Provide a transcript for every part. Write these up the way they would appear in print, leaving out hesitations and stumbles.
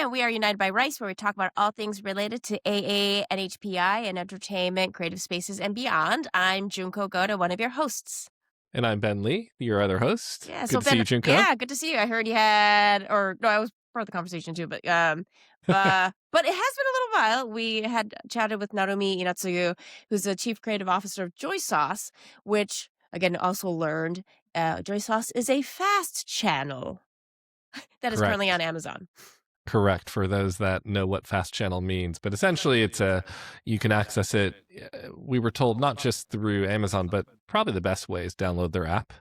And we are United by Rice, where we talk about all things related to AA, NHPI, and entertainment, creative spaces, and beyond. I'm Junko Goda, one of your hosts. And I'm Ben Lee, your other host. Yeah, Good to see you, Junko. Yeah, good to see you. I heard you had, or no, I was part of the conversation too, but it has been a little while. We had chatted with Narumi Inatsugu, who's the chief creative officer of JoySauce, which again also learned JoySauce is a fast channel that is currently on Amazon. Correct, for those that know what fast channel means. But essentially, you can access it, we were told, not just through Amazon, but probably the best way is download their app,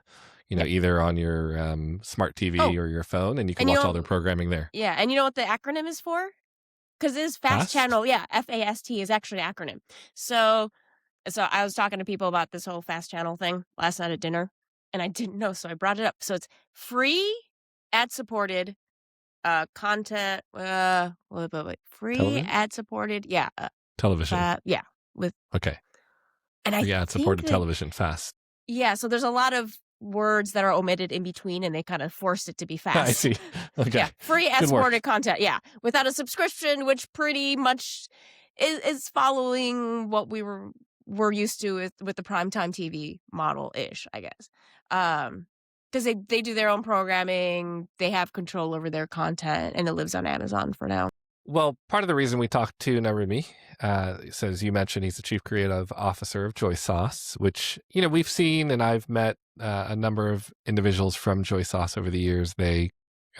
either on your smart TV or your phone, and you can watch all their programming there. Yeah, and you know what the acronym is for? Because it is fast channel. Yeah, FAST is actually an acronym. So I was talking to people about this whole fast channel thing last night at dinner, and I didn't know, so I brought it up. So it's free, ad-supported, content, free Television? ad-supported, television. Okay. And ad-supported television, fast. Yeah, so there's a lot of words that are omitted in between, and they kind of forced it to be fast. I see. Okay. Yeah, free ad-supported content. Yeah, without a subscription, which pretty much is following what we're used to with the primetime TV model-ish, I guess. Because they do their own programming, they have control over their content, and it lives on Amazon for now. Well, part of the reason we talked to Narumi, so as you mentioned, he's the chief creative officer of JoySauce, which, we've seen, and I've met a number of individuals from JoySauce over the years. They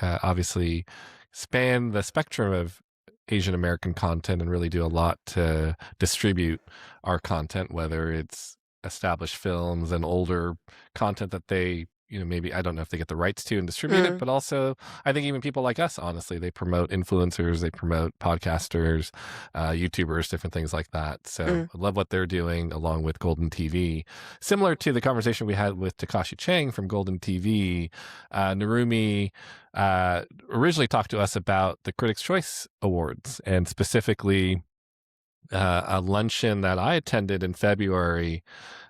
obviously span the spectrum of Asian American content and really do a lot to distribute our content, whether it's established films and older content that they maybe, I don't know if they get the rights to and distribute it, but also I think even people like us, honestly, they promote influencers, they promote podcasters, YouTubers, different things like that. So I love what they're doing along with Golden TV. Similar to the conversation we had with Takashi Chang from Golden TV, Narumi originally talked to us about the Critics' Choice Awards, and specifically a luncheon that I attended in February.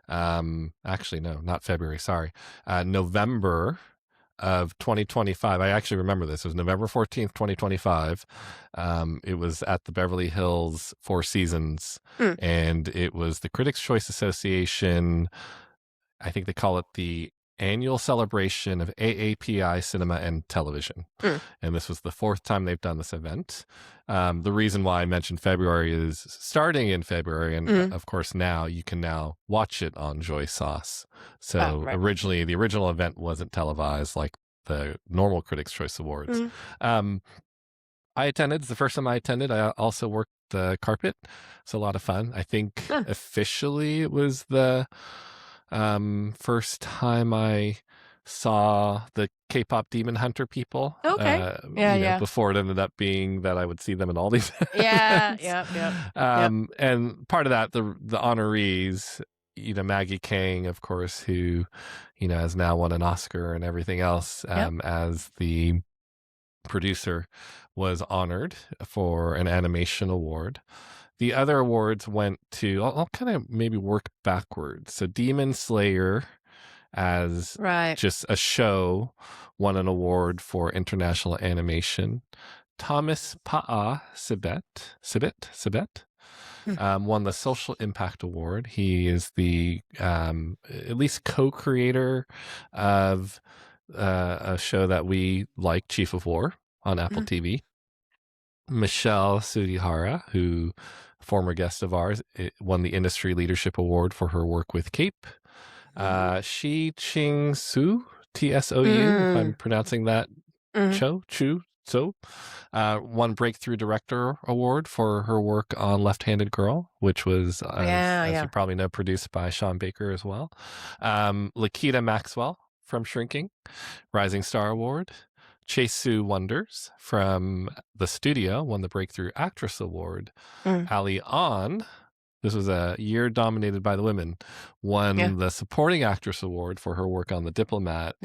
Actually, no, not February. Sorry. November of 2025. I actually remember this. It was November 14th, 2025. It was at the Beverly Hills Four Seasons, and it was the Critics' Choice Association. I think they call it the annual celebration of AAPI cinema and television. And this was the fourth time they've done this event. The reason why I mentioned February is starting in February, and of course now you can now watch it on JoySauce. So originally, the original event wasn't televised like the normal Critics' Choice Awards. I attended. It's the first time I attended. I also worked the carpet. It's a lot of fun. I think officially it was the first time I saw the K-pop Demon Hunter people. Okay. Before it ended up being that I would see them in all these events. And part of that, the honorees, Maggie Kang, of course, who, has now won an Oscar and everything else, as the producer, was honored for an animation award. The other awards went to, I'll kind of maybe work backwards. So Demon Slayer, as just a show, won an award for international animation. Thomas Pa'a Sibet won the Social Impact Award. He is the at least co-creator of a show that we like, Chief of War, on Apple TV. Michelle Sudihara, who former guest of ours, won the Industry Leadership Award for her work with Cape. Shi Ching Su, TSOU, if I'm pronouncing that, won Breakthrough Director Award for her work on Left-Handed Girl, which was, as you probably know, produced by Sean Baker as well. Lakita Maxwell from Shrinking, Rising Star Award. Chase-Sue Wonders from The Studio won the Breakthrough Actress Award. Ali An, this was a year dominated by the women, won the Supporting Actress Award for her work on The Diplomat.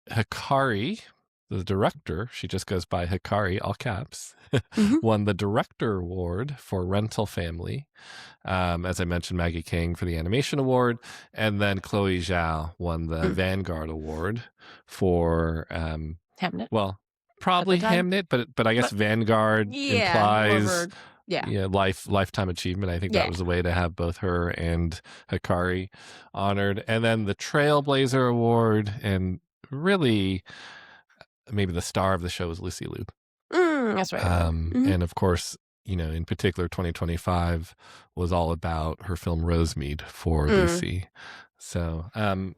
Hikari, the director, she just goes by Hikari, all caps, won the Director Award for Rental Family. As I mentioned, Maggie Kang for the Animation Award. And then Chloe Zhao won the Vanguard Award for, Hamnet. Well, at the Probably time. Hamnet, but I guess But Vanguard yeah, more of implies her. Yeah. lifetime achievement. I think that Yeah. was the way to have both her and Hikari honored. And then the Trailblazer Award, and really maybe the star of the show was Lucy Liu. That's right. Right. Mm-hmm. And of course, in particular, 2025 was all about her film Rosemead for Lucy. So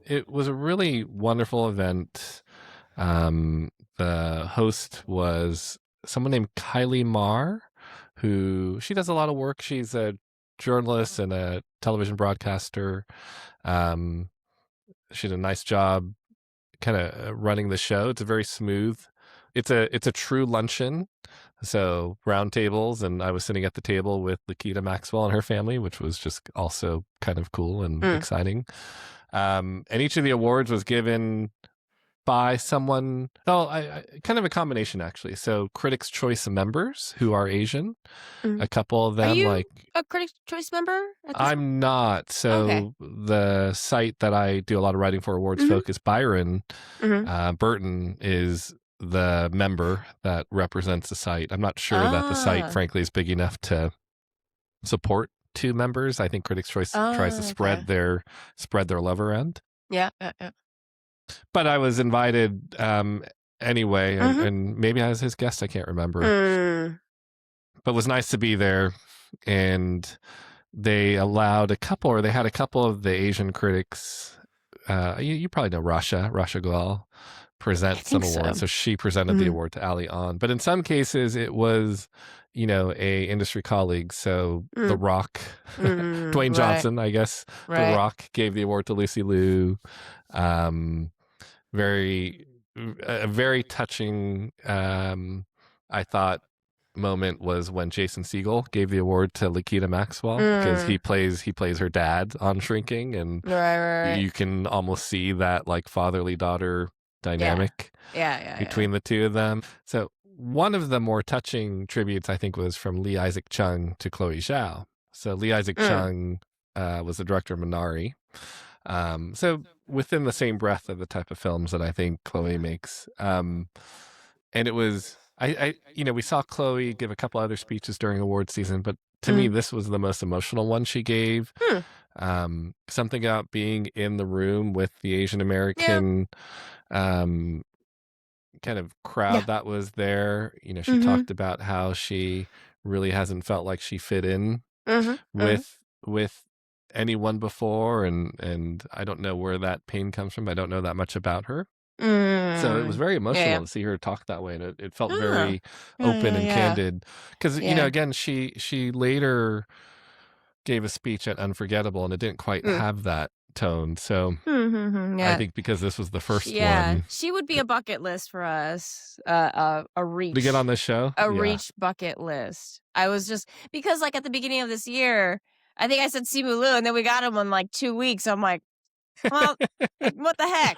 it was a really wonderful event. The host was someone named Kylie Marr, who she does a lot of work. She's a journalist and a television broadcaster. She did a nice job kind of running the show. It's a very smooth. It's a true luncheon. So round tables, and I was sitting at the table with Lakita Maxwell and her family, which was just also kind of cool and exciting. And each of the awards was given by someone. Oh, I kind of a combination actually. So Critics' Choice members who are Asian, a couple of Are them. you Like a Critics' Choice member? I'm not. So the site that I do a lot of writing for, Awards Focus, Byron Burton is the member that represents the site. I'm not sure that the site, frankly, is big enough to support two members. I think Critics' Choice tries to spread their love around. Yeah. But I was invited anyway, and maybe I was his guest. I can't remember. But it was nice to be there, and they allowed they had a couple of the Asian critics. You probably know Rasha Goel present some awards. So she presented the award to Ali On. But in some cases, it was, a industry colleague. So The Rock, Dwayne Johnson, I guess. The Rock gave the award to Lucy Liu. A very touching, I thought, moment was when Jason Segel gave the award to Lakita Maxwell because he plays her dad on Shrinking, and you can almost see that like fatherly daughter dynamic between the two of them. So one of the more touching tributes, I think, was from Lee Isaac Chung to Chloe Zhao. So Lee Isaac Chung was the director of Minari. So within the same breath of the type of films that I think Chloe makes. And it was, we saw Chloe give a couple other speeches during award season, but to me, this was the most emotional one she gave. Something about being in the room with the Asian American kind of crowd that was there. She talked about how she really hasn't felt like she fit in with anyone before, and I don't know where that pain comes from. I don't know that much about her. So it was very emotional to see her talk that way, and it felt very open and candid. Because again, she later gave a speech at Unforgettable, and it didn't quite have that tone. So I think because this was the first one, she would be a bucket list for us. A reach to get on the show, reach bucket list. I was just because like at the beginning of this year, I think I said Simu Liu, and then we got him in like 2 weeks. I'm like, well, what the heck?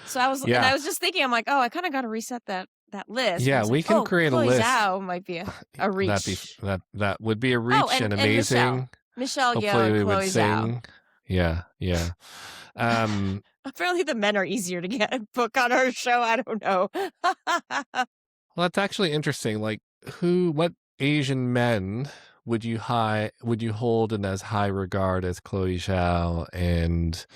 So I was, and I was just thinking, I'm like, oh, I kind of got to reset that list. Yeah, we can create a list. Zhao might be a reach. That would be a reach and amazing. And Michelle Hopefully we Chloe would sing. Zhao. Yeah. Apparently the men are easier to get book on our show. I don't know. Well, that's actually interesting. Like, what Asian men would you hold in as high regard as Chloe Zhao and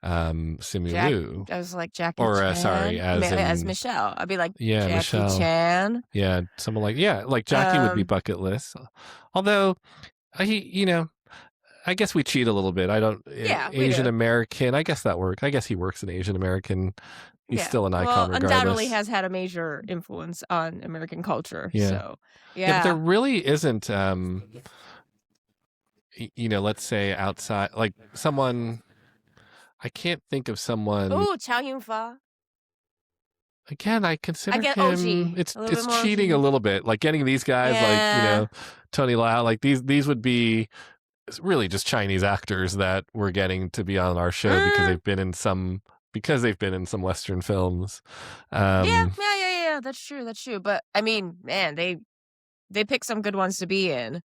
Simu Liu? I was like Jackie or Chan. Sorry, as Michelle. I'd be like Jackie Michelle. Chan. Yeah, someone like Jackie would be bucket list. Although I guess we cheat a little bit. I don't. Asian American. I guess that works. I guess he works in Asian American. He's still an icon, regardless. Undoubtedly has had a major influence on American culture. Yeah. So, but there really isn't. Let's say outside, like someone. I can't think of someone. Oh, Chow Yun-Fat. Again, I consider him. OG. It's cheating a little bit. Like getting these guys, like Tony Lau. Like these would be really just Chinese actors that we're getting to be on our show because they've been in some Western films. Yeah. That's true. But I mean, man, they pick some good ones to be in.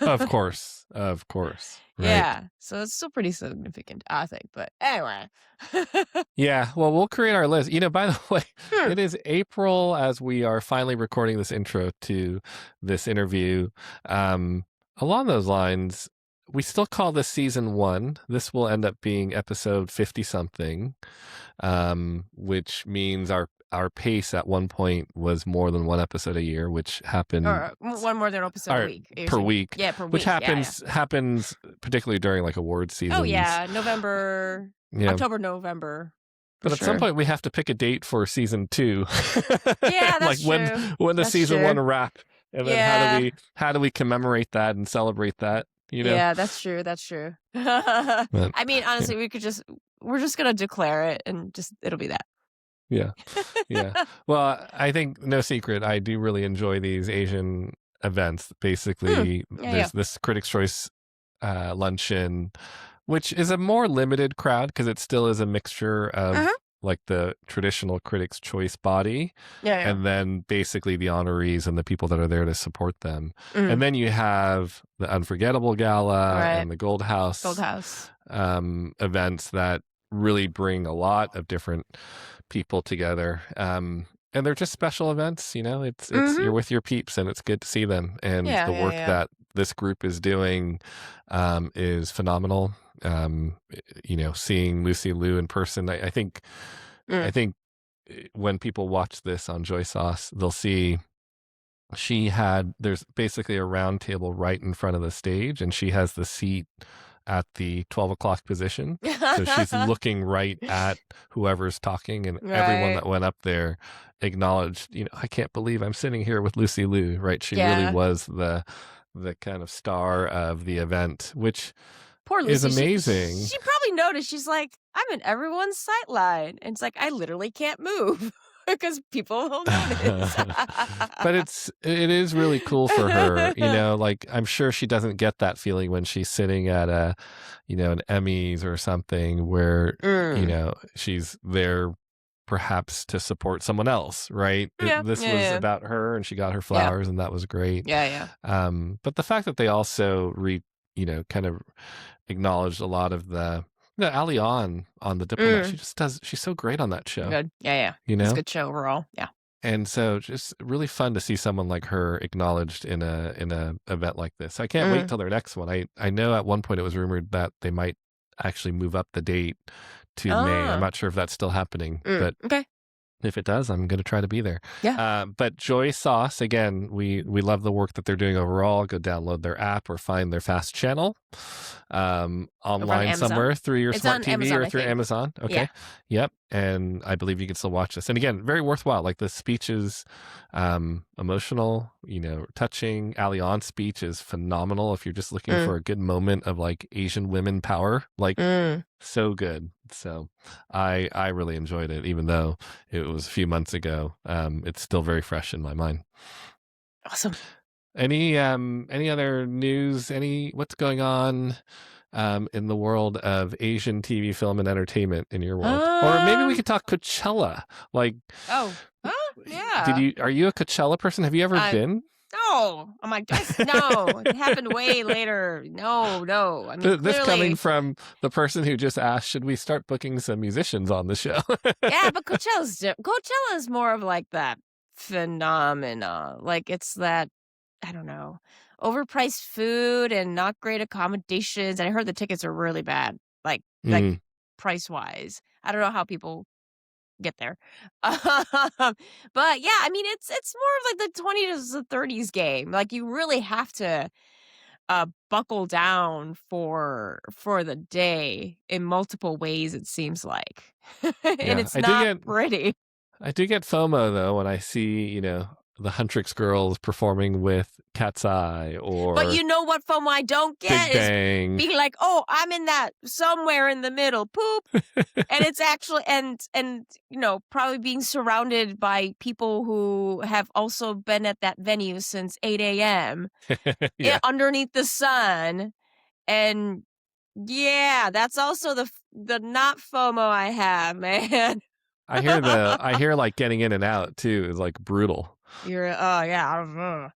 Of course. Of course. Right. Yeah, so it's still pretty significant, I think. But anyway. Yeah, well, we'll create our list. By the way, Hmm. it is April as we are finally recording this intro to this interview. Um, Along those lines, we still call this season 1. This will end up being episode 50 something, which means our pace at one point was more than one episode a year, which happened Or one more than episode a or week. You're per saying? week, Yeah, per which week. Yeah, yeah. happens particularly during like award Oh seasons. yeah, November, You know, October, November, for but at some sure. point we have to pick a date for season 2. Yeah, Like that's true. when the That's season true. 1 wrap, and then Yeah. how do we commemorate that and celebrate that? Yeah, that's true. That's true. But, I mean, yeah, honestly, we're just gonna declare it and just it'll be that. yeah, yeah. Well, I think no secret, I do really enjoy these Asian events. Mm. Basically, Yeah, yeah. there's this Critics' Choice luncheon, which is a more limited crowd because it still is a mixture Uh-huh. of like the traditional Critics' Choice body, Yeah, yeah. and then basically the honorees and the people that are there to support them. Mm. And then you have the Unforgettable Gala Right. and the Gold House, Gold House. events that really bring a lot of different people together. And they're just special events, it's you're with your peeps and it's good to see them. And Yeah, the yeah, work yeah. that this group is doing is phenomenal. Seeing Lucy Liu in person, I think Mm. I think when people watch this on JoySauce, they'll see there's basically a round table right in front of the stage, and she has the seat at the 12 o'clock position. So she's looking right at whoever's talking, and everyone Right. that went up there acknowledged, I can't believe I'm sitting here with Lucy Liu, right? She really Yeah. was the kind of star of the event, which Poor is Lucy. amazing. She probably noticed. She's like, I'm in everyone's sight line. And it's like, I literally can't move because people will notice. But it is really cool for her, like I'm sure she doesn't get that feeling when she's sitting at an Emmys or something where, Mm. she's there perhaps to support someone else, right? Yeah, This yeah, was yeah. about her and she got her flowers and that was great. Yeah, yeah. But the fact that they also kind of acknowledged a lot of the Ali on the Diplomat. She's so great on that show. Good. Yeah, yeah. You It's a know? good show overall. Yeah. And so just really fun to see someone like her acknowledged in a event like this. I can't wait till their next one. I know at one point it was rumored that they might actually move up the date to May. I'm not sure if that's still happening, but Okay. if it does, I'm going to try to be there. Yeah. But JoySauce, again, we love the work that they're doing overall. Go download their app or find their fast channel online somewhere through your It's smart on TV Amazon, or I through think. Amazon. Okay. Yeah. Yep. And I believe you can still watch this. And again, very worthwhile. Like the speech is emotional, touching. Ali On's speech is phenomenal. If you're just looking for a good moment of like Asian women power, like so good. So I really enjoyed it, even though it was a few months ago. It's still very fresh in my mind. Awesome. Any other news? What's going on in the world of Asian TV, film, and entertainment in your world? Or maybe we could talk Coachella. Like, yeah. Are you a Coachella person? Have you ever been? No. I'm like, no. It happened way later. No. I mean, This clearly. coming from the person who just asked, should we start booking some musicians on the show? Yeah, but Coachella is more of like that phenomena. Like it's that, I don't know, overpriced food and not great accommodations. And I heard the tickets are really bad, like price wise. I don't know how people get there. But yeah, I mean it's more of like the 20s to 30s game. Like you really have to buckle down for the day in multiple ways, it seems like. And Yeah, it's not pretty. I do get FOMO though when I see, the Huntrix girls performing with Cat's Eye or But you know what FOMO I don't get Big is Bang. being like, oh, I'm in that somewhere in the middle, poop. And it's actually and probably being surrounded by people who have also been at that venue since 8 a.m. Yeah. Underneath the sun. And yeah, that's also the not FOMO I have, man. I hear like getting in and out too is like brutal. Yeah, I don't know.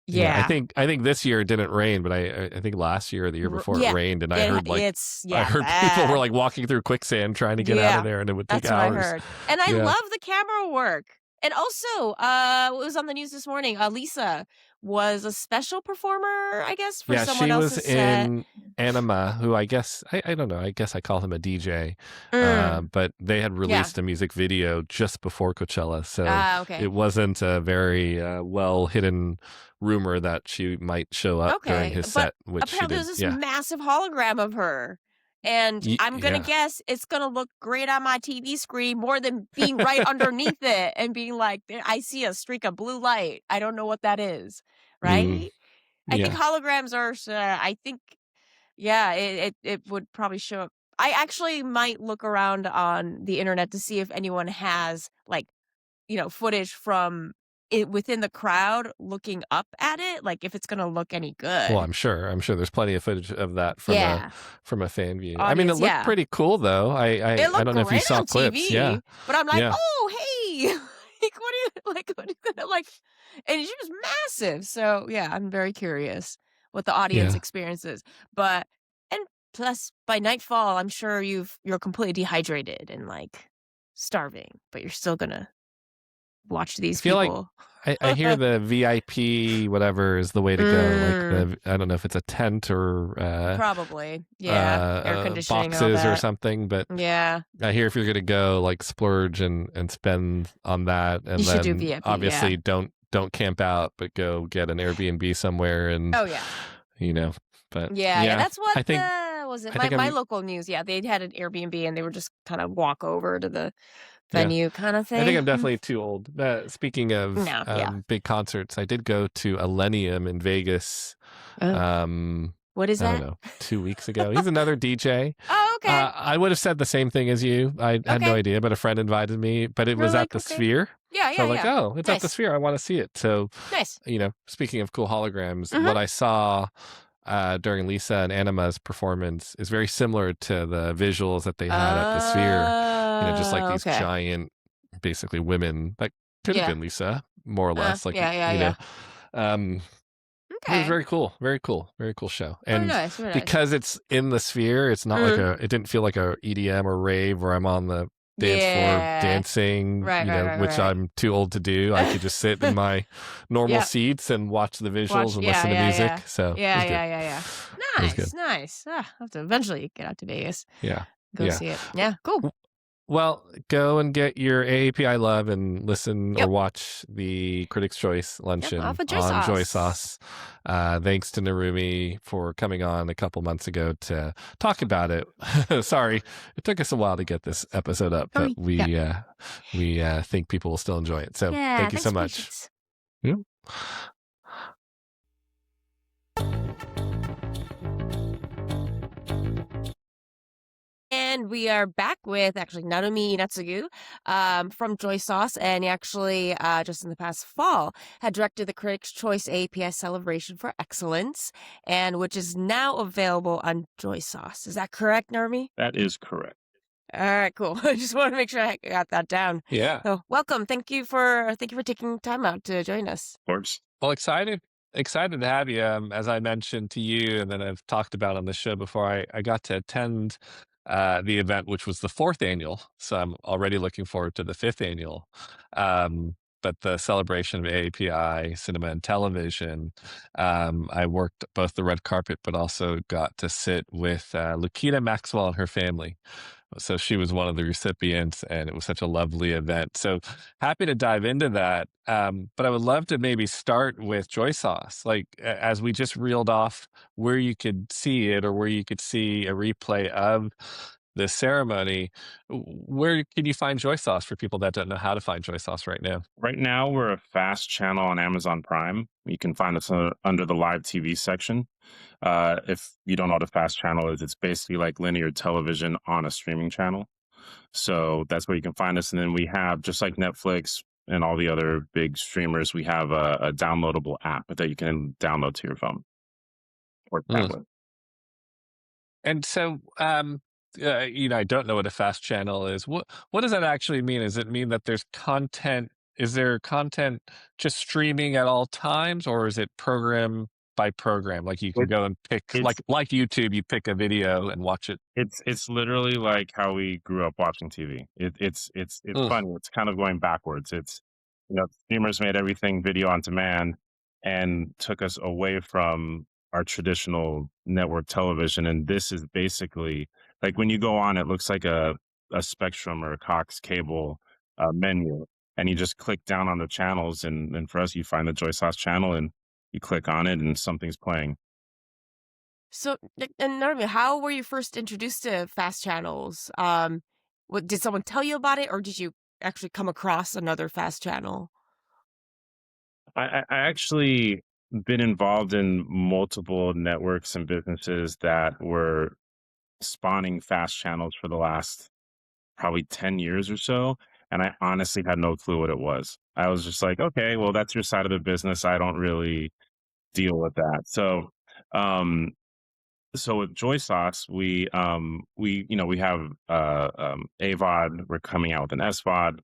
Yeah, Yeah. I think this year it didn't rain, but I think last year or the year before it Yeah. rained, and It's I yeah, heard people were bad. like walking through quicksand trying to get out of Yeah. there, and it would take That's what I hours. heard. And I Yeah, love the camera work. And also, what was on the news this morning, Lisa was a special performer, I guess, for yeah, someone she was else's set. in Anima, who I don't know, I guess I call him a DJ, Mm, but they had yeah. released a music video just before Coachella, so Ah, okay. it wasn't a very well hidden rumor that she might show up during Okay, his but set, which she apparently did. there's this Yeah, massive hologram of her, and I'm gonna Yeah. guess it's gonna look great on my TV screen more than being right underneath it and being like, "There I see a streak of blue light. I don't know what that is." Mm, Right? I think yeah. holograms are I think yeah, it would probably show up. I actually might look around on the internet to see if anyone has, like, footage from it within the crowd looking up at it, like, if it's gonna look any Well, good. I'm sure there's plenty of footage of that Yeah. from a fan view. I mean, it Audience, looked yeah. pretty cool though. It I looked don't know if you great saw on clips. Yeah, TV, but I'm like, yeah, "Oh, hey." Like, what are you like, what are you gonna like and she was massive, so, yeah, I'm very curious what the audience yeah. experiences, but and plus, by nightfall, I'm sure you're completely dehydrated and, like, starving, but you're still gonna watch I these feel like people. I hear the VIP whatever is the way to go. Like Mm, I don't know if it's a tent or probably. Yeah, air conditioning, all boxes or that. something, but Yeah, I hear if you're gonna go, like splurge and spend on that, you and should do then VIP, yeah. obviously don't camp out, but go get an Airbnb somewhere, and Oh, yeah. you know. But Yeah, yeah, yeah, that's what, I think was it? I think My I'm local news, yeah, they had an Airbnb and they would just kinda walk over to the yeah. venue kinda I think thing. I'm definitely too old. Speaking of No, yeah. big concerts, I did go to Millennium in Vegas. Oh, Um, what is I don't that? know, 2 weeks ago. He's another DJ. Oh, okay, I would have said the same thing as you. I had no okay. idea, but a friend invited me. But it You're was at like, the "Okay." Sphere, Yeah, so I yeah, was like, yeah. "Oh, it's at the Nice, Sphere. I want to see it." So, nice. speaking of cool holograms, Mhm. what I saw during Lisa and Anima's performance is very similar to the visuals that they had at the Sphere. Just like Oh, these okay. giant, basically women that could have Yeah. been Lisa, more or less. Like Yeah, yeah, yeah. um, it was Okay. very cool show. Very And nice, very nice. because it's in the Sphere, it's not like Mhm. it didn't feel like a EDM or rave where I'm on the dance floor Yeah. dancing, Right, right, right, which right. I'm too old to do. I could just sit in my normal Yep. seats and watch the visuals Watch and yeah, listen to yeah, music. yeah. So it Yeah, was good. yeah, yeah, yeah. It was good. Nice, nice. I'll have to eventually get out to Vegas, Yeah. go Yeah. see it. Yeah, cool. Well, go and get your AAPI love and listen or Yep, watch the Critics' Choice yep, off luncheon of on JoySauce. JoySauce. Thanks to Narumi for coming on a couple months ago to talk about it. Sorry, it took us a while to get this episode up, Oh, but yeah. we think people will still enjoy it. So Yeah, thank you thanks so for much. patience. Yeah. And we are back with actually Narumi Inatsugu from JoySauce, and he actually just in the past fall had directed the Critics' Choice API Celebration for Excellence, and which is now available on JoySauce. Is that correct, Narumi? That is correct. All right, cool. I just want to make sure I got that down. Yeah. So, welcome. Thank you for taking time out to join us. Of course. Well, excited to have you. As I mentioned to you, and then I've talked about on the show before, I got to attend the event, which was the fourth annual. So I'm already looking forward to the fifth annual. But the celebration of AAPI, cinema and television, I worked both the red carpet, but also got to sit with Lukita Maxwell and her family. So she was one of the recipients, and it was such a lovely event. So happy to dive into that. But I would love to maybe start with Joy Sauce, like as we just reeled off where you could see it or where you could see a replay of the ceremony. Where can you find Joy Sauce for people that don't know how to find Joy Sauce right now? Right now, we're a fast channel on Amazon Prime. You can find us under the live TV section. If you don't know what a fast channel is, it's basically like linear television on a streaming channel. So that's where you can find us. And then we have, just like Netflix and all the other big streamers, we have a downloadable app that you can download to your phone or Mm. tablet. And so, I don't know what a fast channel is. What does that actually mean? Does it mean that there's content is there content just streaming at all times, or is it program by program? Like you can It, go and pick, it's like YouTube, you pick a video and watch it. it's literally like how we grew up watching TV. It's Mm, funny. It's kind of going backwards. It's streamers made everything video on demand and took us away from our traditional network television. And this is basically like when you go on, it looks like a Spectrum or a Cox cable menu, and you just click down on the channels. And for us, you find the Joy Sauce channel, and you click on it, and something's playing. So, and Narumi, how were you first introduced to fast channels? What did someone tell you about it, or did you actually come across another fast channel? I actually been involved in multiple networks and businesses that were spawning fast channels for the last probably 10 years or so. And I honestly had no clue what it was. I was just like, okay, well, that's your side of the business. I don't really deal with that. Um, so with Joy Sauce, we have AVOD. We're coming out with an SVOD.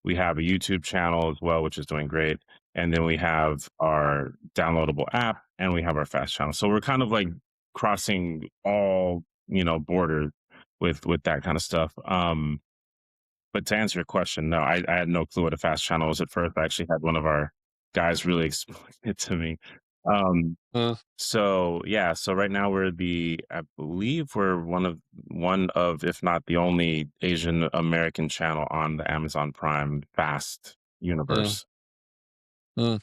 We have a YouTube channel as well, which is doing great. And then we have our downloadable app, and we have our fast channel. So we're kind of like crossing all borders with that kind of stuff. But to answer your question, no, I had no clue what a fast channel was at first. I actually had one of our guys really explain it to me. Um, mm. so yeah, so right now I believe we're one of, if not the only Asian American channel on the Amazon Prime Fast Mm, universe. mm.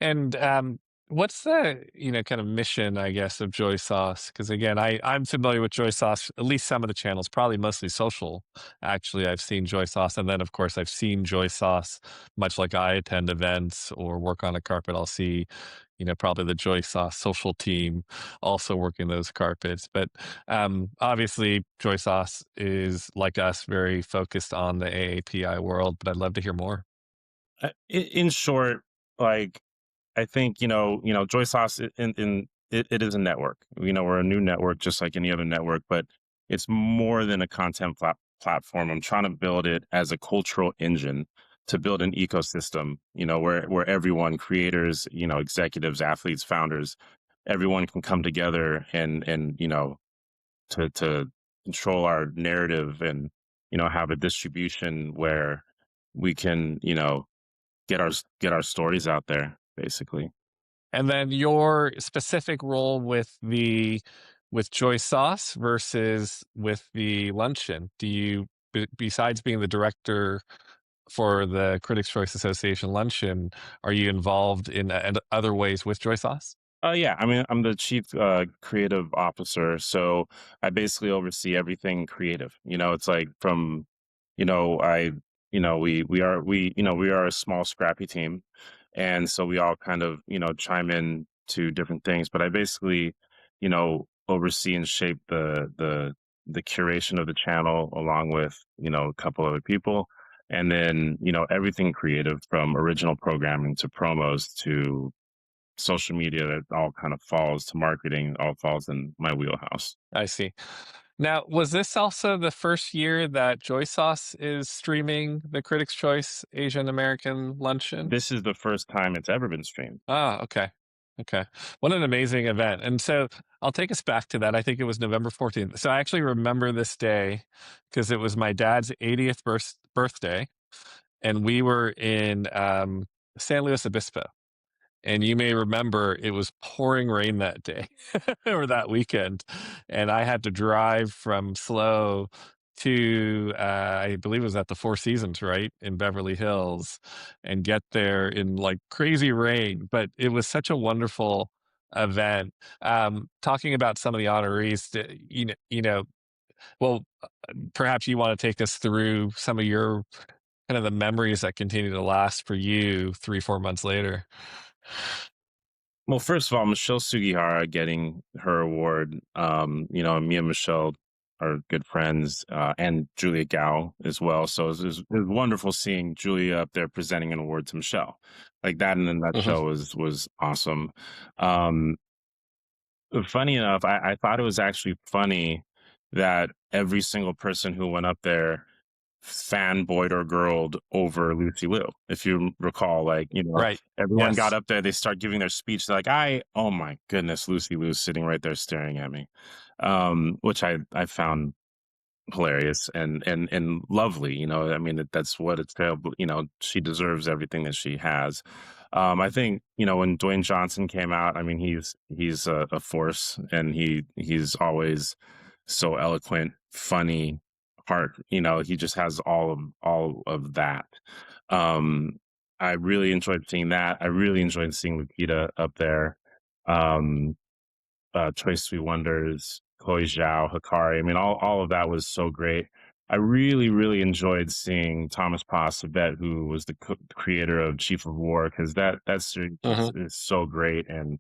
And what's the kind of mission, I guess, of Joy Sauce? Because again, I'm familiar with Joy Sauce, at least some of the channels, probably mostly social. Actually, I've seen Joy Sauce, and then of course I've seen Joy Sauce. Much like I attend events or work on a carpet, I'll see, probably the Joy Sauce social team also working those carpets. But obviously, Joy Sauce is like us, very focused on the AAPI world. But I'd love to hear more. In short, like I think Joy Sauce it is a network. We're a new network, just like any other network, but it's more than a content platform. I'm trying to build it as a cultural engine to build an ecosystem. Where everyone, creators, executives, athletes, founders, everyone can come together and to control our narrative and have a distribution where we can get our stories out there basically. And then your specific role with Joy Sauce versus with the luncheon. Do you, besides being the director for the Critics' Choice Association luncheon, are you involved in other ways with Joy Sauce? Oh yeah, I mean, I'm the chief creative officer, so I basically oversee everything creative. It's like from, I, we are a small scrappy team, and so we all kind of chime in to different things. But I basically, oversee and shape the curation of the channel along with a couple other people, and then everything creative from original programming to promos to social media, that all kind of falls to marketing, all falls in my wheelhouse. I see. Now, was this also the first year that Joy Sauce is streaming the Critics' Choice Asian American luncheon? This is the first time it's ever been streamed. Ah, okay. Okay. What an amazing event. And so I'll take us back to that. I think it was November 14th. So I actually remember this day because it was my dad's 80th birthday, and we were in San Luis Obispo. And you may remember it was pouring rain that day or that weekend. And I had to drive from SLO to, I believe it was at the Four Seasons, right, in Beverly Hills, and get there in like crazy rain. But it was such a wonderful event. Talking about some of the honorees, well, perhaps you want to take us through some of your kind of the memories that continue to last for you 3, 4 months later. Well, first of all, Michelle Sugihara getting her award, me and Michelle are good friends, and Julia Gao as well. So it was wonderful seeing Julia up there presenting an award to Michelle. Like that in a nutshell was awesome. Um, Funny enough, I thought it was actually funny that every single person who went up there fanboyed or girled over Lucy Liu. If you recall, like, Right. everyone got Yes. up there, they start giving their speech, they're like, oh my goodness, Lucy Liu's sitting right there staring at me. Which I found hilarious and lovely. I mean, that's what it's terrible. She deserves everything that she has. I think when Dwayne Johnson came out, I mean, he's a force, and he's always so eloquent, funny, heart. He just has all of that. Um, I really enjoyed seeing that. I really enjoyed seeing Lupita up there. Um, Choice Sweet Wonders, Chloe Zhao, Hikari. I mean, all of that was so great. I really, really enjoyed seeing Thomas Posabet, who was the creator of Chief of War, because that series Hmm. is so great and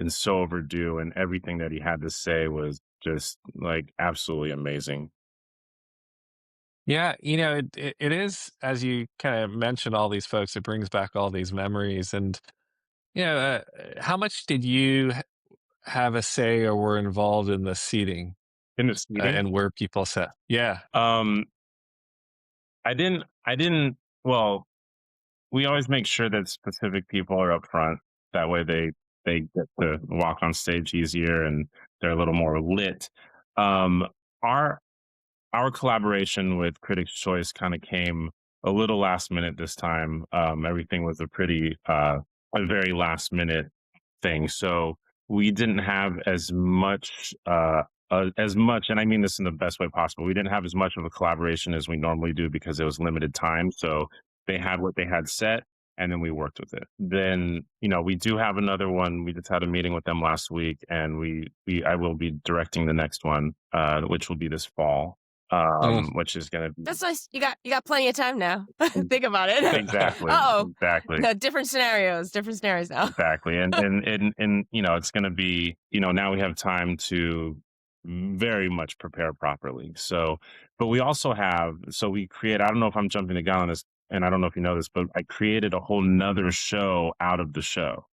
so overdue, and everything that he had to say was just like absolutely amazing. Yeah, it is, as you kind of mentioned all these folks, it brings back all these memories. And how much did you have a say or were involved in the seating In the seating, and where people sat? Yeah. um, I didn't. Well, we always make sure that specific people are up front. That way they get to walk on stage easier, and they're a little more lit. Um, our our collaboration with Critics' Choice kind of came a little last minute this time. Everything was a very last minute thing. So we didn't have as much, and I mean this in the best way possible. We didn't have as much of a collaboration as we normally do because it was limited time. So they had what they had set, and then we worked with it. Then, we do have another one. We just had a meeting with them last week, and I will be directing the next one, which will be this fall. Mm. Which is going to be That's nice. You got plenty of time now. Think about it. exactly, Uh-oh. exactly. No, different scenarios now. Exactly. And it's going to be, now we have time to very much prepare properly. So, but we also have, so we create, I don't know if I'm jumping the gun on this, and I don't know if you know this, but I created a whole nother show out of the show.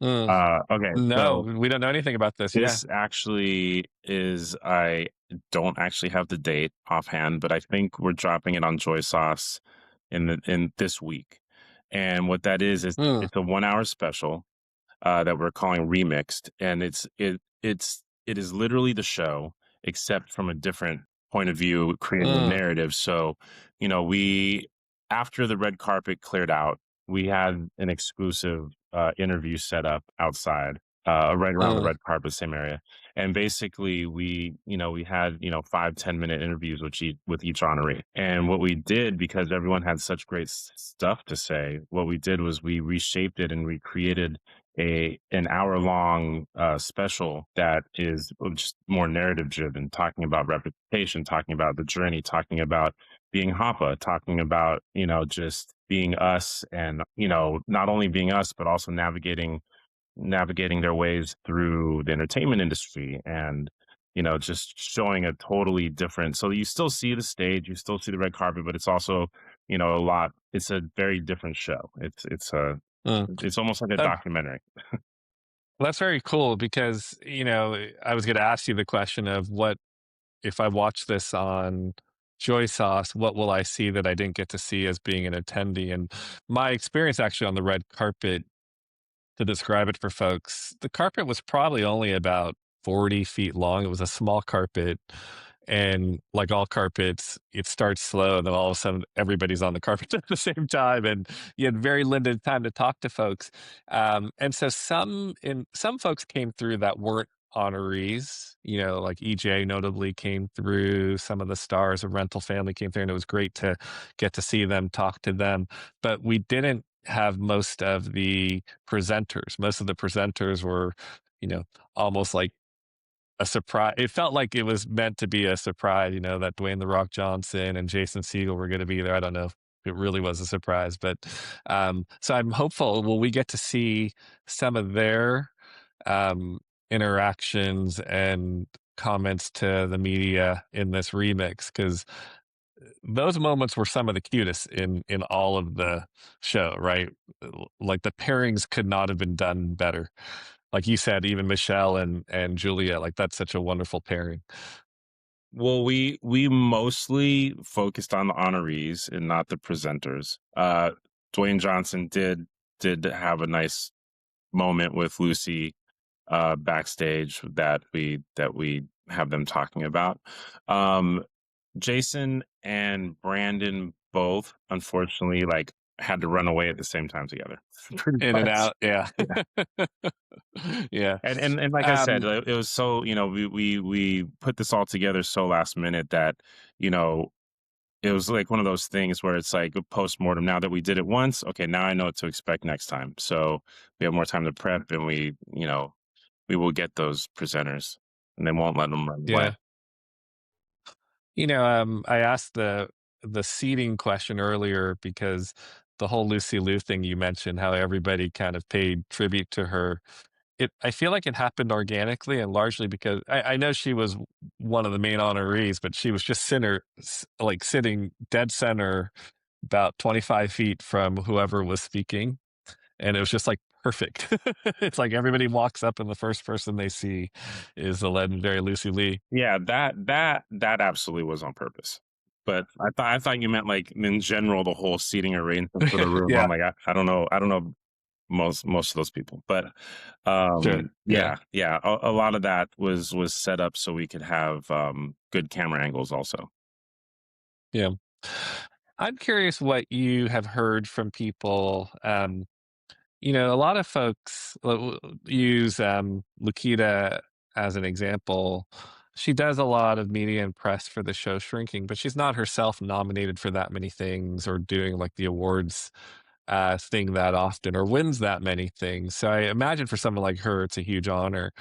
Mm. Okay. No, So we don't know anything about this. Yeah. this actually is, I don't actually have the date offhand, but I think we're dropping it on JoySauce in this week. And what that is Mm, it's a 1 hour special that we're calling Remixed, and it is literally the show, except from a different point of view, creating a mm, narrative. So, we after the red carpet cleared out, we had an exclusive interview set up outside, right around the mm, red carpet, same area. And basically, we had 5-10 minute interviews with each honoree. And what we did, because everyone had such great stuff to say, what we did was we reshaped it and we created an hour long special that is just more narrative driven, talking about reputation, talking about the journey, talking about being Hapa, talking about just being us, and not only being us but also navigating their ways through the entertainment industry, and just showing a totally different, so you still see the stage, you still see the red carpet, but it's also it's a very different show. mm. It's almost like a That, documentary. that's very cool because, I was going to ask you the question of what, if I watch this on Joy Sauce, what will I see that I didn't get to see as being an attendee? And my experience actually on the red carpet, to describe it for folks, the carpet was probably only about 40 feet long. It was a small carpet. And like all carpets, it starts slow, and then all of a sudden everybody's on the carpet at the same time, and you had very limited time to talk to folks. And so some folks came through that weren't honorees, like EJ notably came through. Some of the stars of Rental Family came through, and it was great to get to see them, talk to them. But we didn't have most of the presenters. Most of the presenters were, almost like a surprise. It felt like it was meant to be a surprise, that Dwayne The Rock Johnson and Jason Segel were going to be there. I don't know if it really was a surprise, but so I'm hopeful. Will we get to see some of their um, interactions and comments to the media in this remix? Because those moments were some of the cutest in all of the show, right? Like the pairings could not have been done better. Like you said, even Michelle and Julia, like that's such a wonderful pairing. Well, we mostly focused on the honorees and not the presenters. Dwayne Johnson did have a nice moment with Lucy backstage that we have them talking about. Um, Jason and Brandon both, unfortunately, like had to run away at the same time together. Pretty In and much. out. Yeah. Yeah. Yeah. And like I said, Um, it was so, we put this all together so last minute that, you know, it was like one of those things where it's like a post-mortem. Now that we did it once, okay, now I know what to expect next time. So we have more time to prep, and we will get those presenters, and they won't let them run away. yeah. I asked the seating question earlier because the whole Lucy Liu thing you mentioned, how everybody kind of paid tribute to her. I feel like it happened organically and largely because I know she was one of the main honorees, but she was just like sitting dead center about 25 feet from whoever was speaking. And it was just like perfect. It's like everybody walks up and the first person they see is the legendary Lucy Lee. Yeah, that absolutely was on purpose. But I thought you meant like in general the whole seating arrangement for the room. I'm Yeah, like, I don't know most of those people, but sure. Yeah. yeah, a lot of that was set up so we could have good camera angles also. Yeah. I'm curious what you have heard from people. A lot of folks use Lukita as an example. She does a lot of media and press for the show Shrinking, but she's not herself nominated for that many things or doing like the awards thing that often or wins that many things. So I imagine for someone like her, it's a huge honor.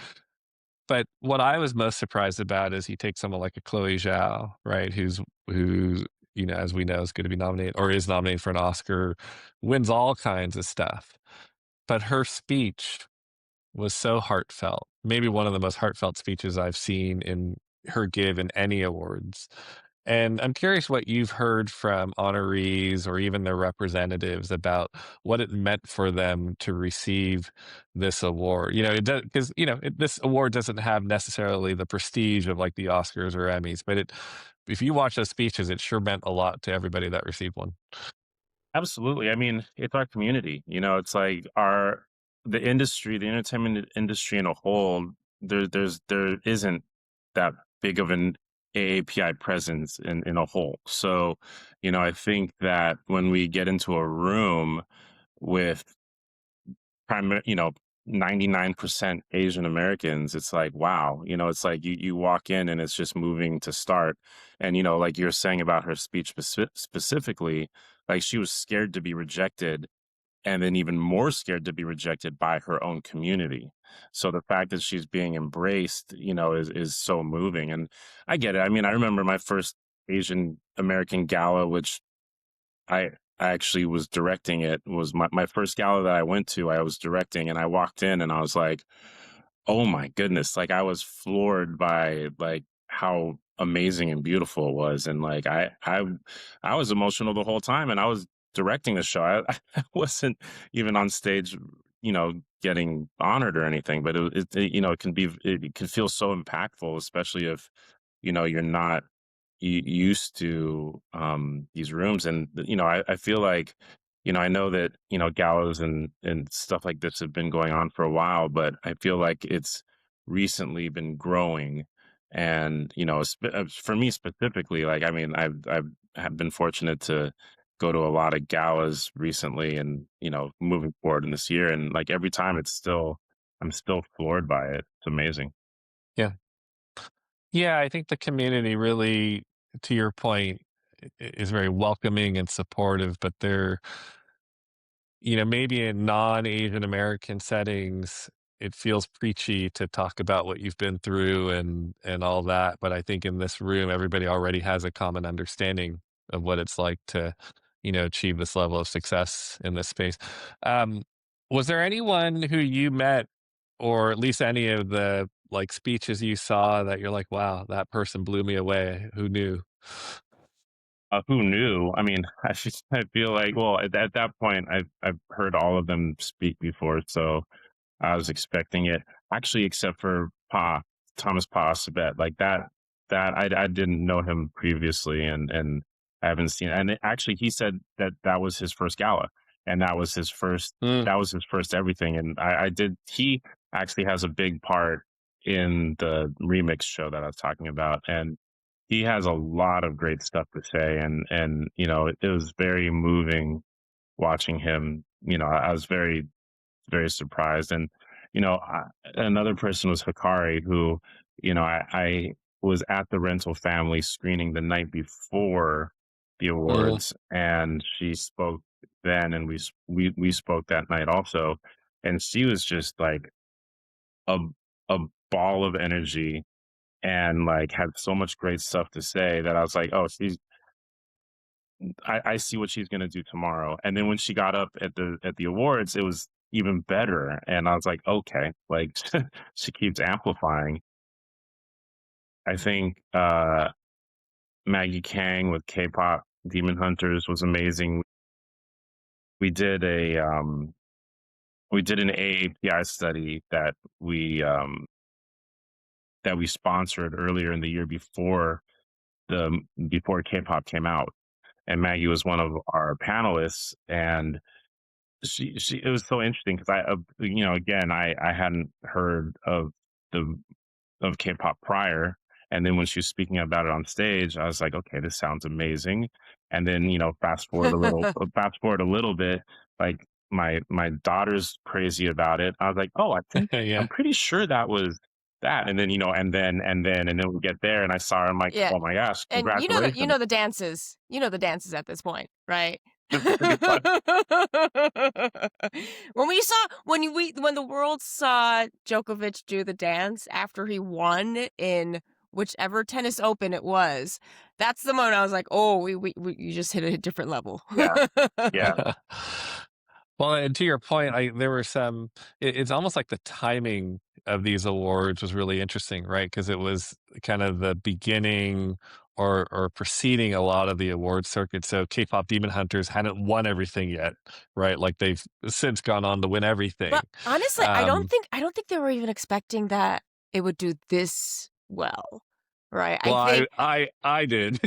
But what I was most surprised about is you take someone like a Chloe Zhao, right, who's as we know, is going to be nominated or is nominated for an Oscar, wins all kinds of stuff. But her speech was so heartfelt, maybe one of the most heartfelt speeches I've seen in her give in any awards. And I'm curious what you've heard from honorees or even their representatives about what it meant for them to receive this award. It does because this award doesn't have necessarily the prestige of like the Oscars or Emmys, but if you watch those speeches, it sure meant a lot to everybody that received one. Absolutely. I mean, it's our community. It's like the industry, the entertainment industry in a whole. There isn't that big of an AAPI presence in a whole. So, I think that when we get into a room with 99% Asian Americans, it's like, wow, it's like you walk in and it's just moving to start. And, like you're saying about her speech specifically, like she was scared to be rejected and then even more scared to be rejected by her own community. So the fact that she's being embraced, is so moving. And I get it. I mean, I remember my first Asian American gala, which I actually was directing. It was my first gala that I went to. I was directing, and I walked in and I was like, oh my goodness. Like I was floored by like how amazing and beautiful it was. And like I was emotional the whole time, and I was directing the show. I wasn't even on stage, getting honored or anything, but it can feel so impactful, especially if, you're not used to these rooms. And I feel like, I know that galas and stuff like this have been going on for a while, but I feel like it's recently been growing. And for me specifically, like, I mean, I've have been fortunate to go to a lot of galas recently, and moving forward in this year, and like every time I'm still floored by it. It's amazing. Yeah. Yeah, I think the community really, to your point, is very welcoming and supportive, but they're, maybe in non-Asian American settings, it feels preachy to talk about what you've been through and all that. But I think in this room, everybody already has a common understanding of what it's like to, achieve this level of success in this space. Um, was there anyone who you met, or at least any of the like speeches you saw that you're like, wow, that person blew me away? Who knew? Who knew? I mean, I feel like, well, at that point, I've heard all of them speak before, so I was expecting it. Actually, except for Thomas Pa Sabet, like that. that. I didn't know him previously, and I haven't seen. And actually, he said that that was his first gala, and that was his first. Mm. That was his first everything. And I did. He actually has a big part in the remix show that I was talking about, and he has a lot of great stuff to say. And it was very moving watching him. I was very surprised. And another person was Hikari, who I was at the rental family screening the night before the Mhm. awards, and she spoke then, and we spoke that night also, and she was just like a a ball of energy, and like had so much great stuff to say that I was like, oh, I see what she's gonna do tomorrow. And then when she got up at the awards, it was even better. And I was like, okay, like she keeps amplifying. I think Maggie Kang with K-pop Demon Hunters was amazing. We did a we did an AAPI study that we sponsored earlier in the year before K-pop came out, and Maggie was one of our panelists. And she it was so interesting because again, I hadn't heard the of K-pop prior, and then when she was speaking about it on stage, I was like, okay, this sounds amazing. And then fast forward a little bit, like my daughter's crazy about it. I was like, oh, I think I'm Yeah. pretty sure that was that. And then and then we get there, and I saw her. I'm like, Yeah. oh my gosh, And you congratulations! know the dances. You know the dances at this point, right? It's pretty fun. When the world saw Djokovic do the dance after he won in whichever tennis open it was, that's the moment I was like, "Oh, we you just hit a different level." Yeah, yeah. Well, and to your point, there were some. It's almost like the timing of these awards was really interesting, right? Because it was kind of the beginning or preceding a lot of the award circuit. So K-pop Demon Hunters hadn't won everything yet, right? Like they've since gone on to win everything. But honestly, Um, I don't think they were even expecting that it would do this well, right? I well, think I did.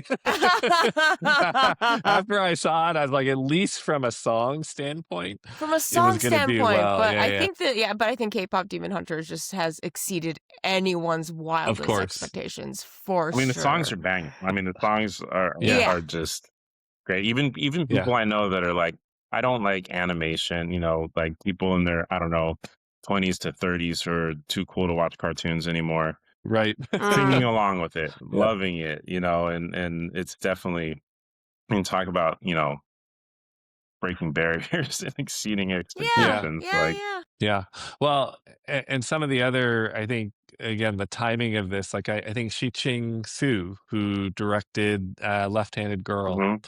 After I saw it, I was like, at least from a song standpoint, from a it was song going to do standpoint, well. Yeah, yeah. but I think K-pop Demon Hunters just has exceeded anyone's Of wildest course. expectations for I mean, the songs sure. are banging. I mean, the songs are Yeah. Yeah. are just great. Even Yeah. people I know that are like, I don't like animation. Like people in their, I don't know, 20s to 30s who are too cool to watch cartoons anymore, Right. singing Mm. along with it, Yeah. loving it. And it's definitely, I mean, talk about breaking barriers and exceeding Yeah. Yeah. expectations. Yeah, Like, yeah. Yeah. Well, and some of the other, I think, again, the timing of this, like I think Shi Ching Su, who directed Left-Handed Girl, mhm,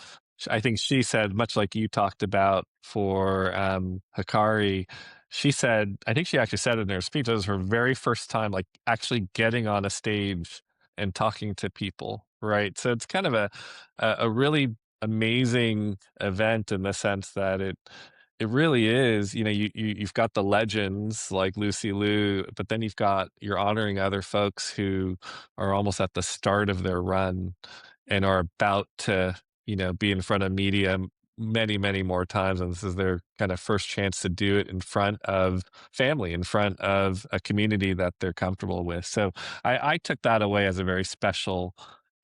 I think she said, much like you talked about for Hikari, she said, I think she actually said in her speech, it was her very first time, like actually getting on a stage and talking to people, right? So it's kind of a really amazing event in the sense that it really is, you've got the legends like Lucy Liu, but then you're honoring other folks who are almost at the start of their run and are about to, be in front of media many, many more times. And this is their kind of first chance to do it in front of family, in front of a community that they're comfortable with. So I took that away as a very special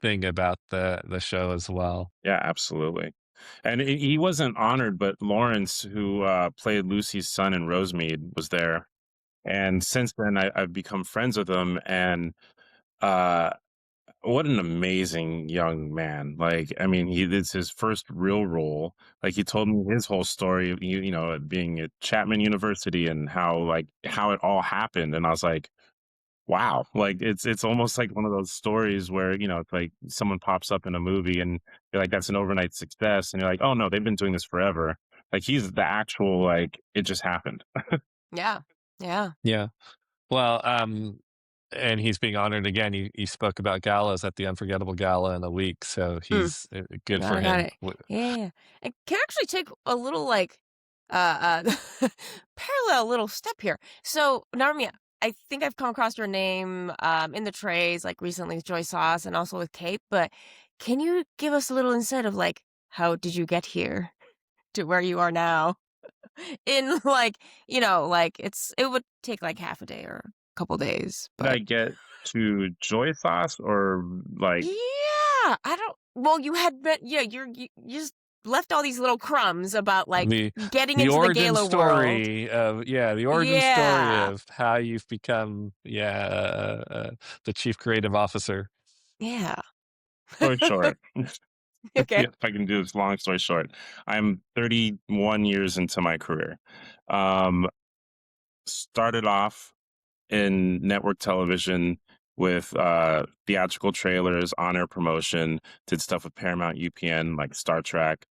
thing about the show as well. yeah, absolutely. And he wasn't honored, but Lawrence, who played Lucy's son in Rosemead, was there. And since then, I've become friends with him. And uh, what an amazing young man. Like, I mean, it's his first real role. Like, he told me his whole story, being at Chapman University and how it all happened. And I was like, wow, like it's almost like one of those stories where, it's like someone pops up in a movie and you're like, that's an overnight success. And you're like, oh no, they've been doing this forever. Like he's the actual, like, it just happened. Yeah. Yeah. Yeah. Well, and he's being honored again. He spoke about galas at the Unforgettable Gala in a week, so Mm. he's good for Got him. it. Yeah. And can actually take a little like parallel little step here. So, Narumi, I think I've come across your name in the trays like recently with JoySauce and also with Cape, but can you give us a little insight of like how did you get here to where you are now? In like, like it would take like half a day or a couple days, Did but I get to JoySauce or like yeah, I don't well, you had been yeah, you just left all these little crumbs about like the getting the into the origin gala world. story of the origin story Yeah. of how you've become the chief creative officer. Yeah. story short? Okay. If I can do this long story short, I'm 31 years into my career. Um, Started off in network television with theatrical trailers, on-air promotion, did stuff with Paramount, UPN, like Star Trek,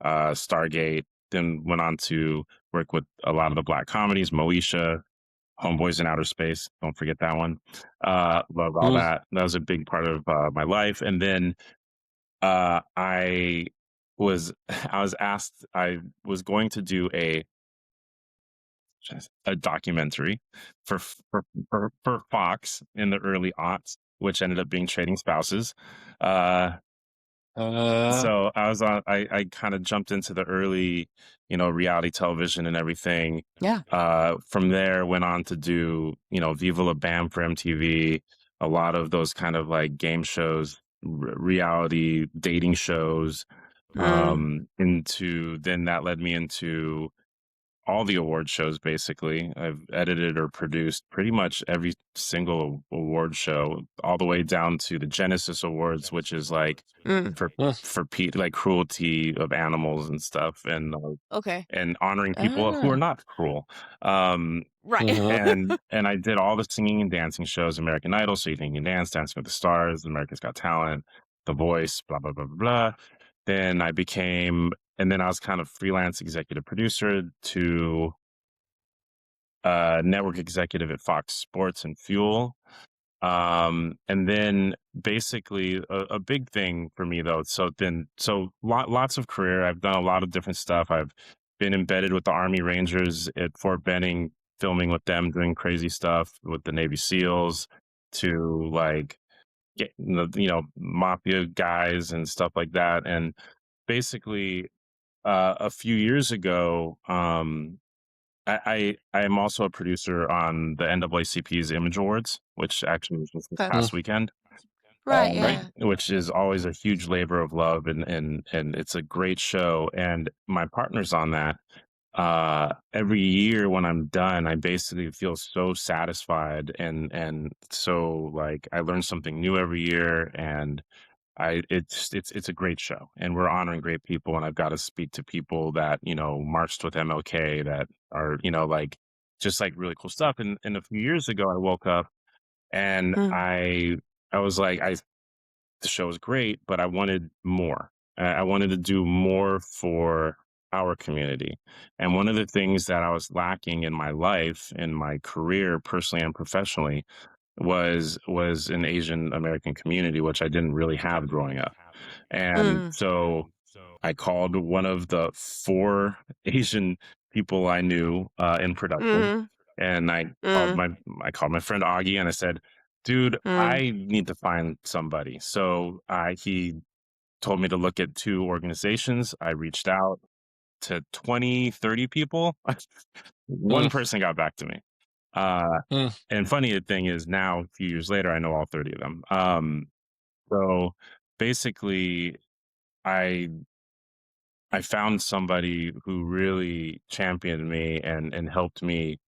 Stargate. Then went on to work with a lot of the black comedies, Moesha, Homeboys in Outer Space. Don't forget that one. Love all Mm. that. That was a big part of my life. And then I was I was asked I was going to do a documentary for for Fox in the early aughts, which ended up being Trading Spouses. Uh, Uh, so I was on. I kind of jumped into the early, reality television and everything. Yeah. From there, went on to do Viva La Bam for MTV. A lot of those kind of like game shows, reality dating shows. Mm. Into then that led me into all the award shows basically. I've edited or produced pretty much every single award show, all the way down to the Genesis Awards, which is like Mm. for uh, like cruelty of animals and stuff, Okay. and honoring people who are Ah. not cruel. Um, Right. uh, and I did all the singing and dancing shows, American Idol, So You Think You Can Dance, Dancing with the Stars, America's Got Talent, The Voice, blah blah blah blah blah. Then I became, and then I was kind of freelance executive producer to network executive at Fox Sports and Fuel. And then basically a big thing for me though. Lots of career. I've done a lot of different stuff. I've been embedded with the Army Rangers at Fort Benning, filming with them, doing crazy stuff with the Navy SEALs, to like get mafia guys and stuff like that. And basically, a few years ago, I am also a producer on the NAACP's Image Awards, which actually was just this Okay. mm, past weekend. Right. right. Yeah. Which is always a huge labor of love, and it's a great show. And my partner's on that. Every year when I'm done, I basically feel so satisfied, and so like I learn something new every year, and it's a great show, and we're honoring great people, and I've got to speak to people that marched with MLK, that are like just like really cool stuff. And a few years ago, I woke up and Mm. I was like, the show is great, but I wanted more. I wanted to do more for our community. And one of the things that I was lacking in my life, in my career, personally and professionally, was an Asian American community, which I didn't really have growing up. And Mm. so I called one of the four Asian people I knew in production, Mm. and Mm. I called my friend Augie, and I said, "Dude, Mm. I need to find somebody." So he told me to look at two organizations. I reached out to 20, 30 people. One Mm, person got back to me. Uh, mm, and funny thing is, now a few years later, I know all 30 of them. So basically, I I found somebody who really championed me and helped me,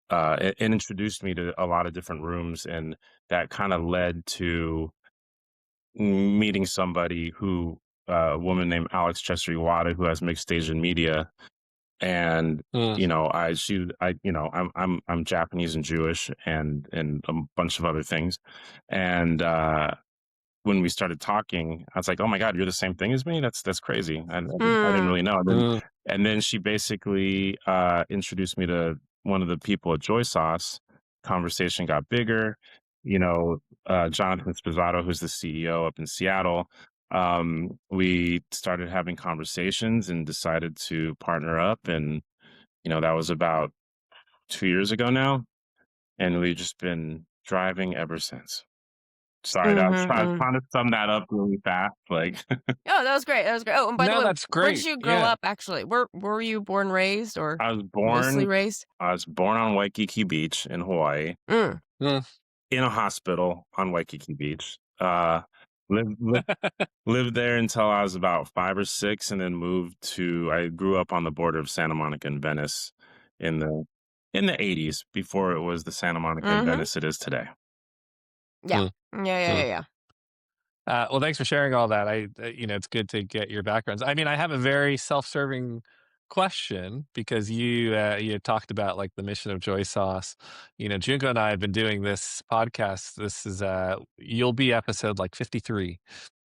and introduced me to a lot of different rooms, and that kind of led to meeting somebody a woman named Alex Chester Iwata, who has mixed Asian media. And mm, I'm Japanese and Jewish, and a bunch of other things. And when we started talking, I was like, "Oh my God, you're the same thing as me? That's crazy. I didn't Mm. really know." mm, And then she basically introduced me to one of the people at JoySauce. Conversation got bigger. Jonathan Spizzato, who's the CEO up in Seattle. We started having conversations and decided to partner up, and that was about 2 years ago now. and we've just been driving ever since. Sorry, I was Mhm, mhm. trying to sum that up really fast. Like, Oh, that was great, that was great. Oh, and by the No, way, that's where did great. you grow Yeah. up actually? Where were you born, raised, or I was mostly born raised? I was born on Waikiki Beach in Hawaii, Mm. Mm. in a hospital on Waikiki Beach. Lived there until I was about 5 or 6, and then moved to I grew up on the border of Santa Monica and Venice in the '80s, before it was the Santa Monica and Mhm. Venice it is today. Yeah. Mm. Yeah, yeah, Mm. yeah, yeah. Well, thanks for sharing all that. It's good to get your backgrounds. I mean, I have a very self-serving question because you had talked about like the mission of Joy Sauce. Junko and I have been doing this podcast. This is you'll be episode like 53.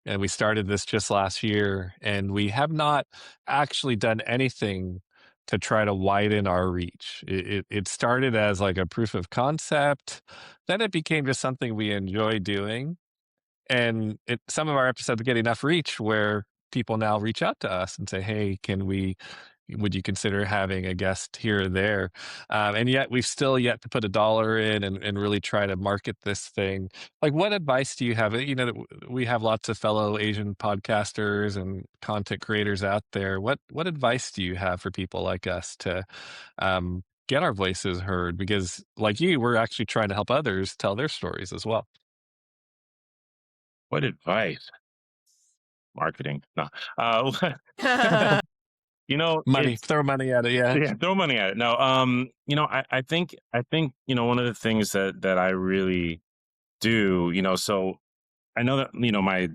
And we started this just last year, and we have not actually done anything to try to widen our reach. It started as like a proof of concept, then it became just something we enjoy doing, and some of our episodes get enough reach where people now reach out to us and say, "Hey, would you consider having a guest here or there?" And yet we've still yet to put a dollar in and really try to market this thing. Like, what advice do you have? We have lots of fellow Asian podcasters and content creators out there. What advice do you have for people like us to get our voices heard? Because, like you, we're actually trying to help others tell their stories as well. What advice? Marketing. No. Money, It's throw money at it. Yeah. yeah, throw money at it. No, I think one of the things that I really do, so I know that my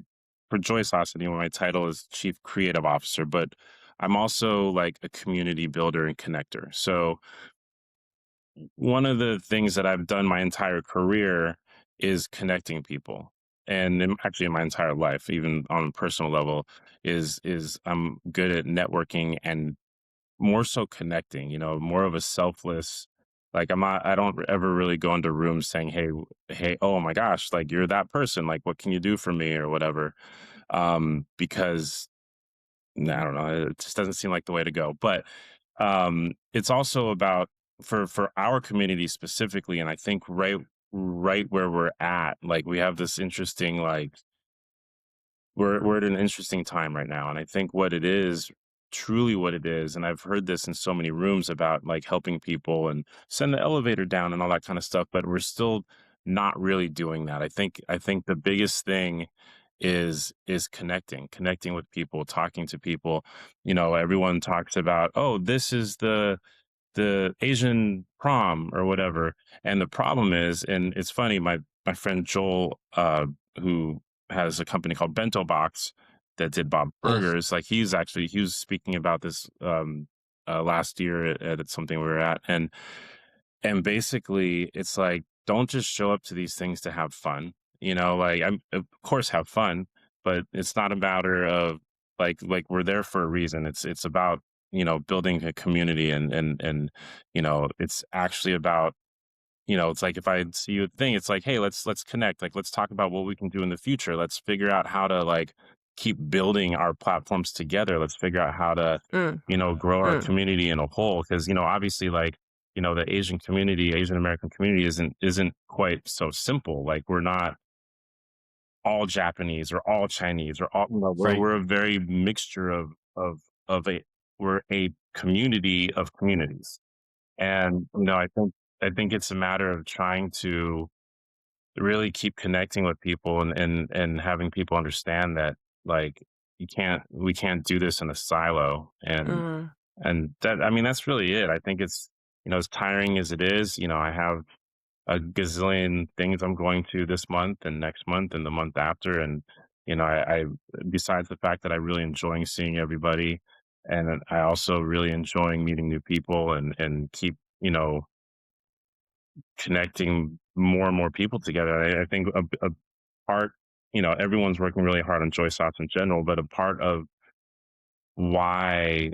for Joy Sauce, my title is Chief Creative Officer, but I'm also like a community builder and connector. So one of the things that I've done my entire career is connecting people, and actually in my entire life, even on a personal level, is I'm good at networking and more so connecting. More of a selfless. Like I don't ever really go into rooms saying, hey, oh my gosh, like you're that person. Like, what can you do for me or whatever? Because I don't know, it just doesn't seem like the way to go. But it's also about for our community specifically, and I think right where we're at, like we have this interesting like we're at an interesting time right now, and I think what it is, truly what it is, and I've heard this in so many rooms about like helping people and send the elevator down and all that kind of stuff, but we're still not really doing that. I think the biggest thing is connecting with people, talking to people. Everyone talks about, oh, this is the Asian prom or whatever. And the problem is, and it's funny, my friend Joel, who has a company called Bento Box that did Bob Mm. Burgers, like he was speaking about this last year at something we were at, and basically it's like, don't just show up to these things to have fun. Like I'm of course have fun, but it's not a matter of like we're there for a reason. It's about building a community, and it's actually about it's like if I see you a thing, it's like, hey, let's connect. Like, let's talk about what we can do in the future. Let's figure out how to like keep building our platforms together. Let's figure out how to, Mm, grow our mm. community in a whole. Because obviously, like the Asian American community isn't quite so simple. Like, we're not all Japanese or all Chinese or all. Right. We're a very mixture of a we're a community of communities, and I think it's a matter of trying to really keep connecting with people, and having people understand that, like, we can't do this in a silo, Mhm. and that, I mean, that's really it. I think it's, as tiring as it is, I have a gazillion things I'm going to this month and next month and the month after, and I besides the fact that I really enjoying seeing everybody, and I also really enjoying meeting new people, and keep connecting more and more people together. I think a part, everyone's working really hard on Joy Sauce in general, but a part of why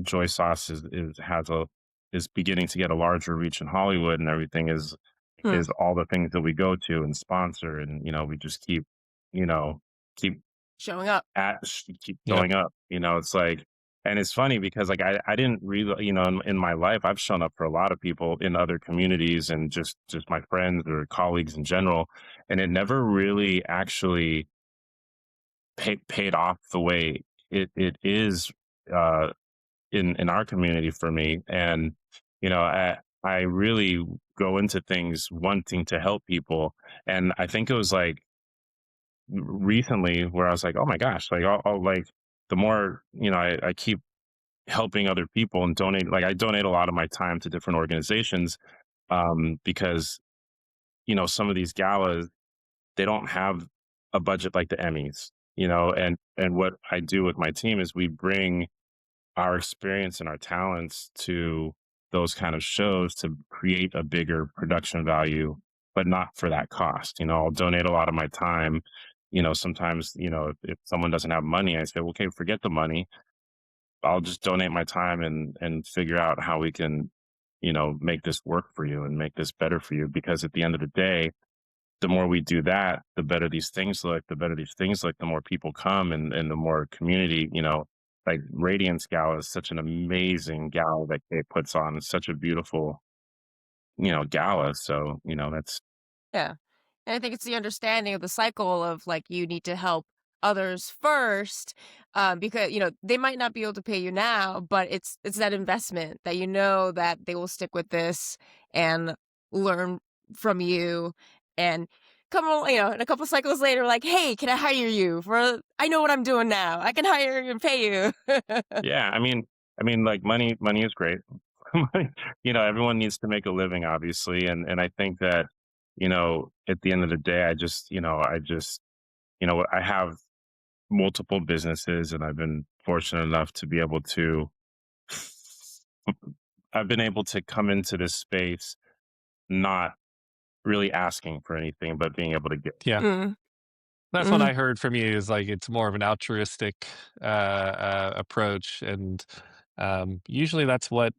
Joy Sauce is beginning to get a larger reach in Hollywood and everything Hmm. is all the things that we go to and sponsor, and we just you know keep Showing up. keep Yeah. showing up. It's like And it's funny because like I didn't really, in my life I've shown up for a lot of people in other communities and just my friends or colleagues in general, and it never really actually paid off the way it is uh in our community for me. And I really go into things wanting to help people, and I think it was like recently where I was like, oh my gosh, like I'll like the more I keep helping other people and donate, like I donate a lot of my time to different organizations, because some of these galas, they don't have a budget like the Emmys, and what I do with my team is we bring our experience and our talents to those kind of shows to create a bigger production value, but not for that cost. I'll donate a lot of my time. Sometimes, if someone doesn't have money, I say, okay, forget the money. I'll just donate my time and figure out how we can, make this work for you and make this better for you. Because at the end of the day, the more we do that, the better these things look. The better these things look, the more people come, and the more community. Like Radiance Gala is such an amazing gala that Kate puts on. It's such a beautiful, gala. So that's Yeah. And I think it's the understanding of the cycle of like you need to help others first, because they might not be able to pay you now, but it's that investment that that they will stick with this and learn from you, and come on, and a couple cycles later, like, hey, can I hire you for? I know what I'm doing now. I can hire you and pay you. yeah. I mean, like money is great. Money- everyone needs to make a living, obviously, and I think that at the end of the day, I have multiple businesses, and I've been fortunate enough to be able to I've been able to come into this space not really asking for anything, but being able to get. Yeah. Mm, That's what mm. I heard from you is like it's more of an altruistic approach, and usually that's what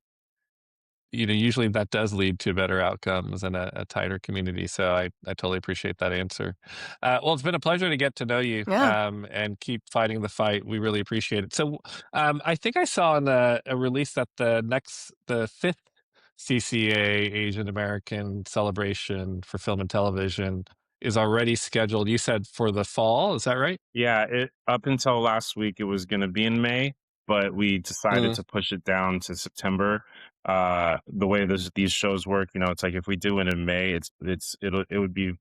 usually that does lead to better outcomes and a tighter community. So I totally appreciate that answer. Well, it's been a pleasure to get to know you, Yeah. and keep fighting the fight. We really appreciate it. So I think I saw in a release that the fifth CCA Asian American celebration for film and television is already scheduled. You said for the fall, is that right? Yeah, it up until last week it was going to be in May, but we decided Mm, to push it down to September. The way these shows work, it's like if we do it in May, it would be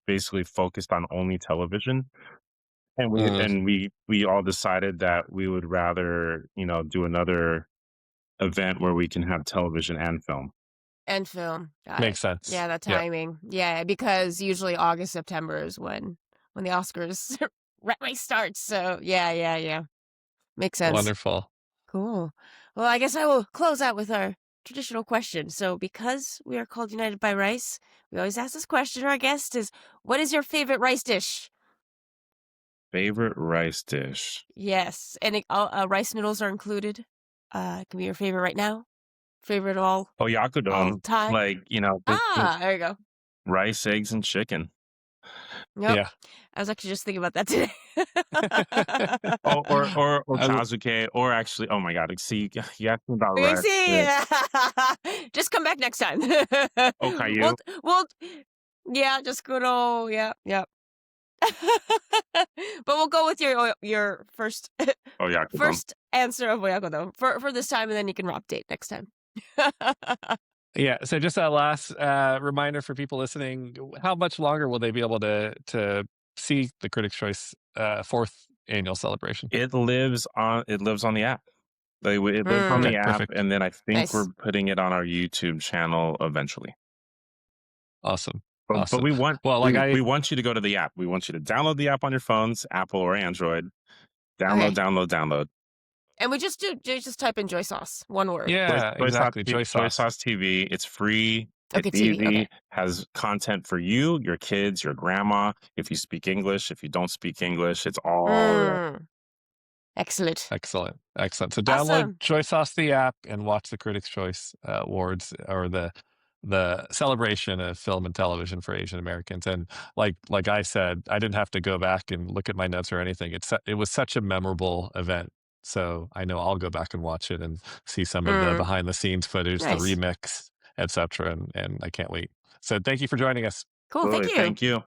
basically focused on only television. And we mm, and we all decided that we would rather, do another event where we can have television and film. And film. Got it. makes sense. Yeah, that Yeah, timing. Yeah, because usually August, September is when the Oscars rat race starts. So yeah, yeah, yeah. Makes sense. wonderful. Cool. Well, I guess I will close out with our traditional question. So because we are called United by Rice, we always ask this question to our guest is what is your favorite rice dish? Favorite rice dish? Yes. And rice noodles are included. It can be your favorite right now. Favorite Oh, all yakudon. time. Like, There you go. rice, eggs, and chicken. Yep. Yeah. I was actually just thinking about that today. Oh, or I ochazuke, or actually, oh my god, see, you asked me about You rice. see, just come back next time. Okayu. We'll, yeah, just good old, yeah, yeah. But we'll go with your first Oh, yakudon. first answer of Oyakodon for this time, and then you can update next time. Yeah. So just a last reminder for people listening: how much longer will they be able to see the Critics' Choice fourth annual celebration? It lives on the app. It lives on Hmm, Okay, the app, perfect, and then I think we're nice. putting it on our YouTube channel eventually. awesome, But awesome. we want Well, like we I we want you to go to the app. We want you to download the app on your phones, Apple or Android. Download, Okay, download, download. and we just type in Joy Sauce, one word. yeah, exactly. Joy Joy Sauce. Sauce TV. It's free. It's Okay, TV. Okay. easy. Has content for you, your kids, your grandma. If you speak English, if you don't speak English, it's all there. Mm, excellent. Excellent, excellent. So download Awesome. Joy Sauce the app and watch the Critics' Choice Awards, or the celebration of film and television for Asian Americans. And like I said, I didn't have to go back and look at my notes or anything. It was such a memorable event. So I know I'll go back and watch it and see some of the Mm, behind the scenes footage, the nice. remix, etc. And I can't wait. So thank you for joining us. Cool. Thank Absolutely. you. Thank you.